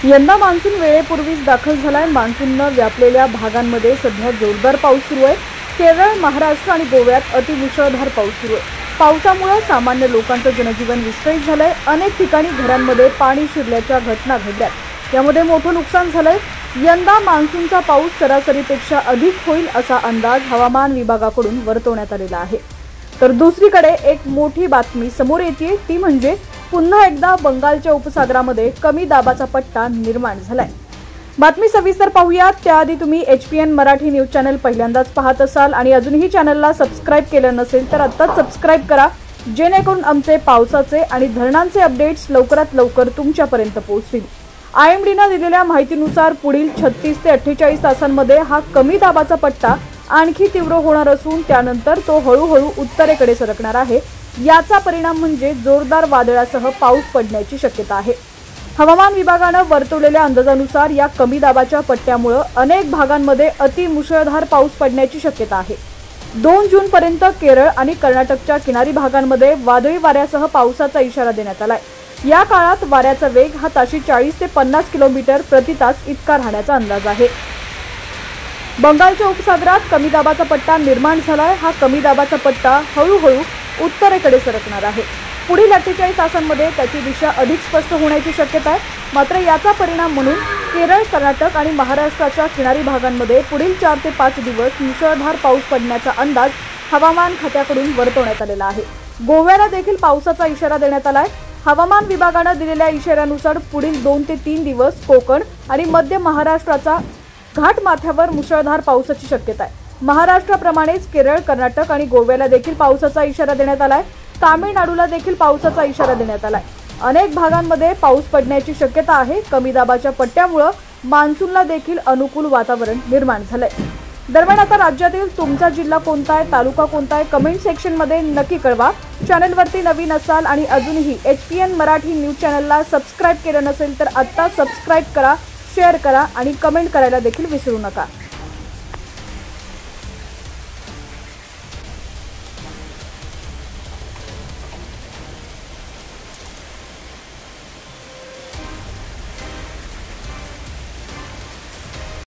यंदा मान्सून वेळेपूर्वीच दाखल झालाय। मान्सूननं व्यापलेल्या भागांमध्ये सध्या जोरदार पाऊस सुरू आहे। केरळ, महाराष्ट्र आणि गोव्यात अतिमुसळधार पाऊस सुरू आहे। पावसामुळे सामान्य लोकांचं जनजीवन विस्कळीत झालंय। अनेक ठिकाणी घरांमध्ये पाणी शिरल्याच्या घटना घडल्यात। यामध्ये मोठं नुकसान झालंय। यंदा मान्सूनचा पाऊस सरासरीपेक्षा अधिक होईल असा अंदाज हवामान विभागाकडून वर्तवण्यात आलेला आहे। तर दुसरीकडे एक मोठी बातमी समोर येते, ती म्हणजे पुन्हा एकदा बंगालच्या उपसागरामध्ये कमी दाबाचा पट्टा निर्माण झालाय। बातमी सविस्तर पाहूयात। त्याआधी तुम्ही HPN मराठी न्यूज चॅनल पहिल्यांदाच पाहत असाल आणि अजूनही चॅनलला सबस्क्राइब केलं नसेल तर आत्ताच सबस्क्राइब करा, जेणेकरून आमचे पावसाचे आणि धरणांचे अपडेट्स लवकरात लवकर तुमच्यापर्यंत पोहोचतील। IMDने दिलेल्या माहितीनुसार पुढील 36 ते 48 तासांमध्ये हा कमी दाबाचा पट्टा आणखी तीव्र होणार असून त्यानंतर तो हळूहळू उत्तरेकडे सरकणार आहे। याचा परिणाम म्हणजे जोरदार वादळासह पाऊस पडण्याची शक्यता आहे। हवामान विभागाने वर्तवलेल्या अंदाजानुसार या कमी दाबाच्या पट्ट्यामुळे अनेक भागांमध्ये अतिमुसळधार पाऊस पडण्याची शक्यता आहे। 2 जून पर्यंत केरळ आणि कर्नाटकच्या किनारी भागांमध्ये वादळी वाऱ्यासह पावसाचा इशारा देण्यात आलाय। या काळात वाऱ्याचा वेग हा ताशी 40 ते 50 किलोमीटर प्रति तास इतका राहण्याचा अंदाज आहे। बंगालच्या उपसागरात कमी दाबाचा पट्टा निर्माण झालाय। हा कमी दाबाचा पट्टा हळूहळू उत्तरेकडे सरकणार आहे। पुढील 48 तासांमध्ये त्याची दिशा अधिक स्पष्ट होण्याची शक्यता आहे। मात्र याचा परिणाम म्हणून केरळ, कर्नाटक आणि महाराष्ट्राच्या किनारी भागांमध्ये पुढील 4 ते 5 दिवस मुसळधार पाऊस पडण्याचा अंदाज हवामान खात्याकडून वर्तवण्यात आलेला आहे। गोव्याला देखील पावसाचा इशारा देण्यात आलाय। हवामान विभागाने दिलेल्या इशाऱ्यानुसार पुढील 2 ते 3 दिवस कोकण आणि मध्य महाराष्ट्राचा घाटमाथ्यावर मुसळधार पावसाची शक्यता आहे। महाराष्ट्राप्रमाणेच केरळ, कर्नाटक आणि गोव्याला देखील पावसाचा इशारा देण्यात आलाय। तामिळनाडूला देखील पावसाचा इशारा देण्यात आलाय। अनेक भागांमध्ये पाऊस पडण्याची शक्यता आहे। कमी दाबाच्या पट्ट्यामुळे मान्सूनला देखील अनुकूल वातावरण निर्माण झालंय। दरम्यान आता राज्यातील तुमचा जिल्हा कोणता आहे, तालुका कोणता आहे, कमेंट सेक्शन मध्ये नक्की कळवा। चॅनलवरती नवीन असाल आणि अजूनही HPN मराठी न्यूज चॅनलला सबस्क्राइब केलं नसेल तर आत्ता सबस्क्राइब करा, शेअर करा आणि कमेंट करायला देखील विसरू नका।